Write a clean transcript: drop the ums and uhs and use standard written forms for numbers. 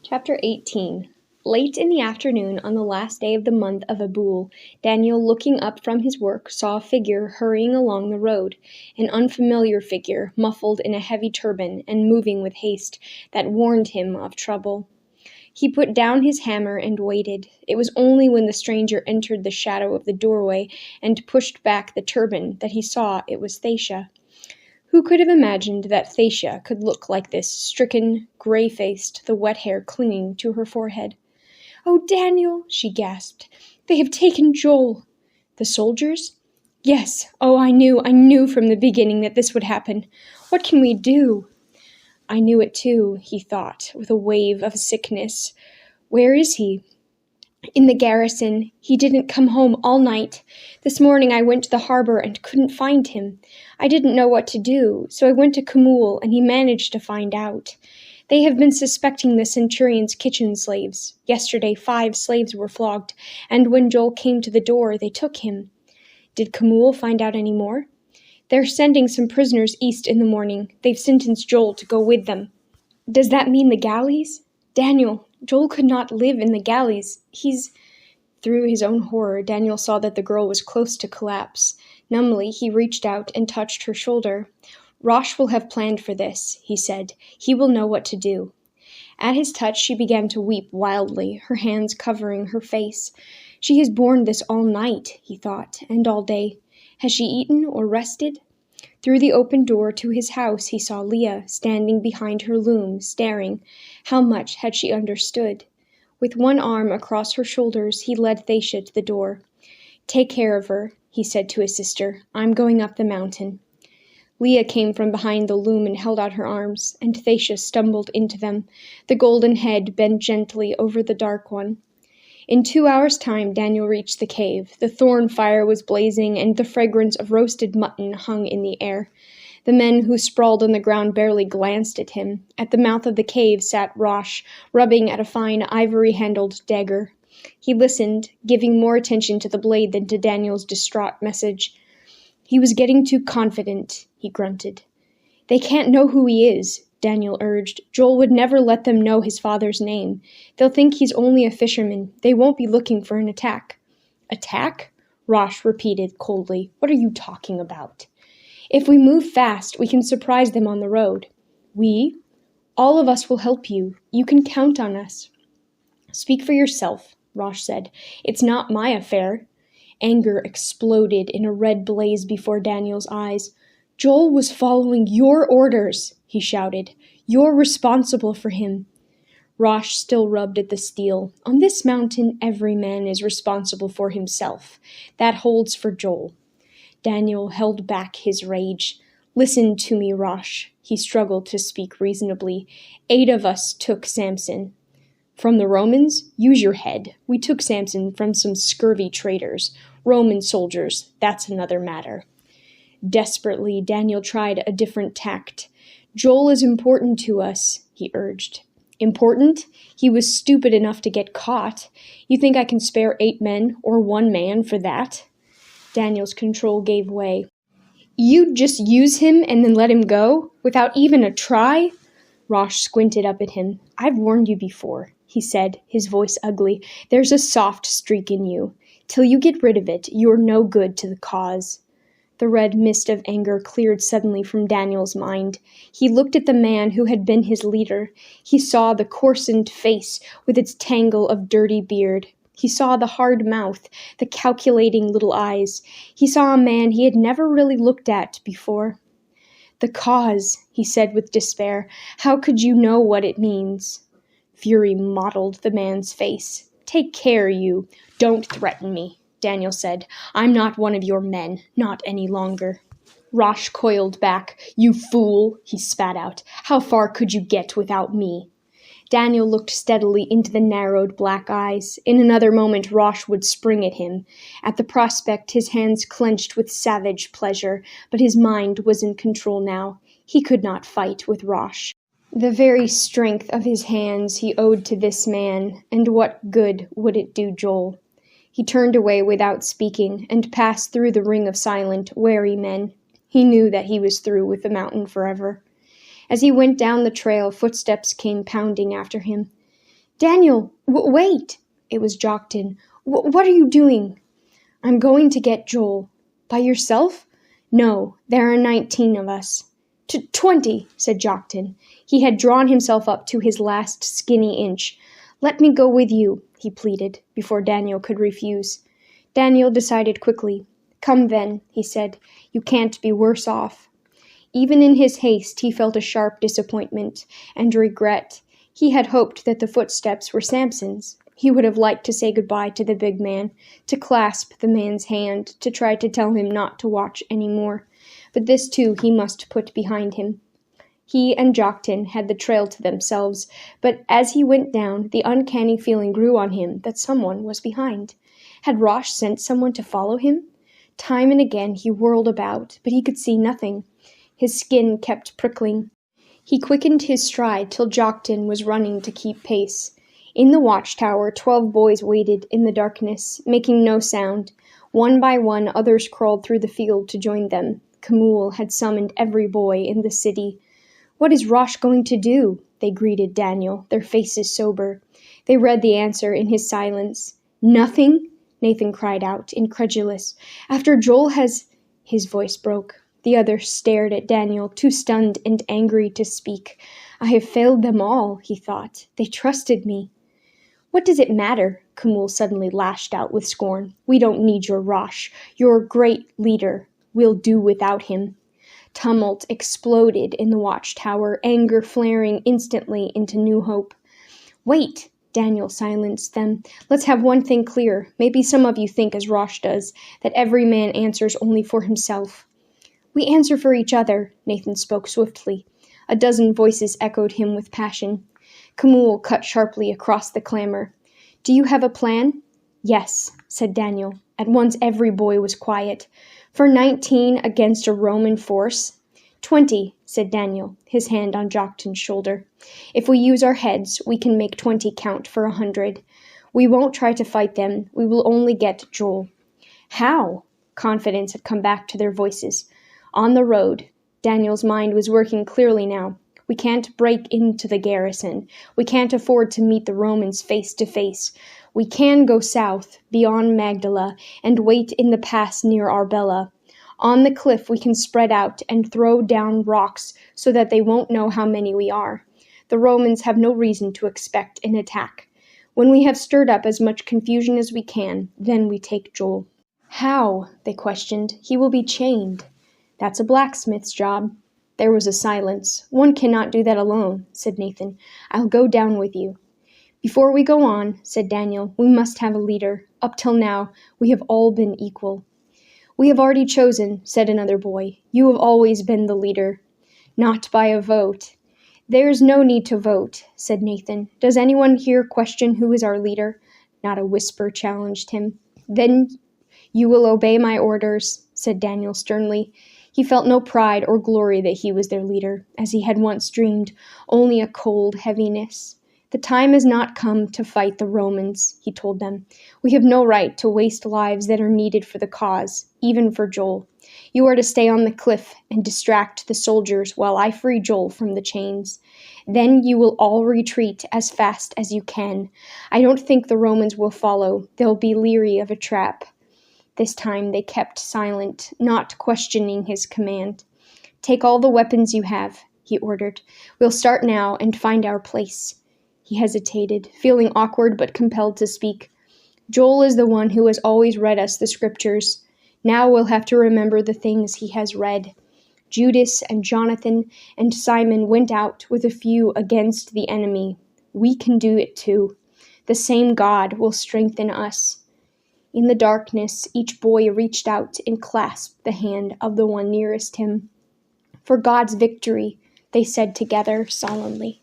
Chapter 18. Late in the afternoon on the last day of the month of Abul, Daniel, looking up from his work, saw a figure hurrying along the road, an unfamiliar figure, muffled in a heavy turban and moving with haste that warned him of trouble. He put down his hammer and waited. It was only when the stranger entered the shadow of the doorway and pushed back the turban that he saw it was Thacia. Who could have imagined that Thacia could look like this, stricken, gray-faced, the wet hair clinging to her forehead? "Oh, Daniel," she gasped, "they have taken Joel." "The soldiers?" "Yes. Oh, I knew from the beginning that this would happen. What can we do?" "I knew it too," he thought, with a wave of sickness. "Where is he?" "In the garrison. He didn't come home all night. This morning I went to the harbor and couldn't find him. I didn't know what to do, so I went to Kamul, and he managed to find out. They have been suspecting the centurion's kitchen slaves. Yesterday 5 slaves were flogged, and when Joel came to the door, they took him." "Did Kamul find out any more?" "They're sending some prisoners east in the morning. They've sentenced Joel to go with them." "Does that mean the galleys?" "Daniel, Joel could not live in the galleys. He's—" Through his own horror, Daniel saw that the girl was close to collapse. Numbly, he reached out and touched her shoulder. "Rosh will have planned for this," he said. "He will know what to do." At his touch, she began to weep wildly, her hands covering her face. "She has borne this all night," he thought, "and all day. Has she eaten or rested?" Through the open door to his house, he saw Leah standing behind her loom, staring. How much had she understood? With one arm across her shoulders, he led Thacia to the door. "Take care of her," he said to his sister. "I'm going up the mountain." Leah came from behind the loom and held out her arms, and Thacia stumbled into them, the golden head bent gently over the dark one. In 2 hours' time, Daniel reached the cave. The thorn fire was blazing, and the fragrance of roasted mutton hung in the air. The men who sprawled on the ground barely glanced at him. At the mouth of the cave sat Rosh, rubbing at a fine ivory-handled dagger. He listened, giving more attention to the blade than to Daniel's distraught message. "He was getting too confident," he grunted. "They can't know who he is," Daniel urged. "Joel would never let them know his father's name. They'll think he's only a fisherman. They won't be looking for an attack." "Attack?" Rosh repeated coldly. "What are you talking about?" "If we move fast, we can surprise them on the road." "We? All of us will help you. You can count on us." "Speak for yourself," Rosh said. "It's not my affair." Anger exploded in a red blaze before Daniel's eyes. "Joel was following your orders," he shouted. "You're responsible for him." Rosh still rubbed at the steel. "On this mountain, every man is responsible for himself. That holds for Joel." Daniel held back his rage. "Listen to me, Rosh." He struggled to speak reasonably. 8 of us took Samson. "From the Romans? Use your head. We took Samson from some scurvy traders. Roman soldiers, that's another matter." Desperately, Daniel tried a different tact. "Joel is important to us," he urged. "Important? He was stupid enough to get caught. You think I can spare 8 men, or 1 man for that?" Daniel's control gave way. "You'd just use him and then let him go? Without even a try?" Rosh squinted up at him. "I've warned you before," he said, his voice ugly. "There's a soft streak in you. Till you get rid of it, you're no good to the cause." The red mist of anger cleared suddenly from Daniel's mind. He looked at the man who had been his leader. He saw the coarsened face with its tangle of dirty beard. He saw the hard mouth, the calculating little eyes. He saw a man he had never really looked at before. "The cause," he said with despair. "How could you know what it means?" Fury mottled the man's face. "Take care, you." "Don't threaten me," Daniel said. "I'm not one of your men, not any longer." Rosh coiled back. "You fool," he spat out. "How far could you get without me?" Daniel looked steadily into the narrowed black eyes. In another moment, Rosh would spring at him. At the prospect, his hands clenched with savage pleasure, but his mind was in control now. He could not fight with Rosh. The very strength of his hands he owed to this man, and what good would it do Joel? He turned away without speaking, and passed through the ring of silent, wary men. He knew that he was through with the mountain forever. As he went down the trail, footsteps came pounding after him. Daniel, wait! It was Jockton. What are you doing? I'm going to get Joel. By yourself? No, there are 19 of us. 20, said Jockton. He had drawn himself up to his last skinny inch. Let me go with you, he pleaded, before Daniel could refuse. Daniel decided quickly. Come then, he said. You can't be worse off. Even in his haste, he felt a sharp disappointment and regret. He had hoped that the footsteps were Samson's. He would have liked to say goodbye to the big man, to clasp the man's hand, to try to tell him not to watch any more. But this too he must put behind him. He and Jockton had the trail to themselves, but as he went down, the uncanny feeling grew on him that someone was behind. Had Rosh sent someone to follow him? Time and again he whirled about, but he could see nothing. His skin kept prickling. He quickened his stride till Jockton was running to keep pace. In the watchtower, 12 boys waited in the darkness, making no sound. One by one, others crawled through the field to join them. Kemuel had summoned every boy in the city. What is Rosh going to do? They greeted Daniel, their faces sober. They read the answer in his silence. Nothing? Nathan cried out, incredulous. After Joel has... His voice broke. The others stared at Daniel, too stunned and angry to speak. I have failed them all, he thought. They trusted me. What does it matter? Kemuel suddenly lashed out with scorn. We don't need your Rosh. You're a great leader. We'll do without him. Tumult exploded in the watchtower, anger flaring instantly into new hope. Wait! Daniel silenced them. Let's have one thing clear. Maybe some of you think, as Rosh does, that every man answers only for himself. We answer for each other, Nathan spoke swiftly. A dozen voices echoed him with passion. Kemuel cut sharply across the clamor. Do you have a plan? Yes, said Daniel. At once every boy was quiet. For 19 against a Roman force? 20, said Daniel, his hand on Jockton's shoulder. If we use our heads, we can make 20 count for 100. We won't try to fight them. We will only get Joel. How? Confidence had come back to their voices. On the road. Daniel's mind was working clearly now. We can't break into the garrison. We can't afford to meet the Romans face to face. We can go south, beyond Magdala, and wait in the pass near Arbela. On the cliff we can spread out and throw down rocks so that they won't know how many we are. The Romans have no reason to expect an attack. When we have stirred up as much confusion as we can, then we take Joel. How? They questioned. He will be chained. That's a blacksmith's job. There was a silence. One cannot do that alone, said Nathan. I'll go down with you. Before we go on, said Daniel, we must have a leader. Up till now, we have all been equal. We have already chosen, said another boy. You have always been the leader. Not by a vote. There's no need to vote, said Nathan. Does anyone here question who is our leader? Not a whisper challenged him. Then you will obey my orders, said Daniel sternly. He felt no pride or glory that he was their leader, as he had once dreamed, only a cold heaviness. The time has not come to fight the Romans, he told them. We have no right to waste lives that are needed for the cause, even for Joel. You are to stay on the cliff and distract the soldiers while I free Joel from the chains. Then you will all retreat as fast as you can. I don't think the Romans will follow. They'll be leery of a trap. This time they kept silent, not questioning his command. Take all the weapons you have, he ordered. We'll start now and find our place. He hesitated, feeling awkward but compelled to speak. Joel is the one who has always read us the scriptures. Now we'll have to remember the things he has read. Judas and Jonathan and Simon went out with a few against the enemy. We can do it too. The same God will strengthen us. In the darkness, each boy reached out and clasped the hand of the one nearest him. For God's victory, they said together solemnly.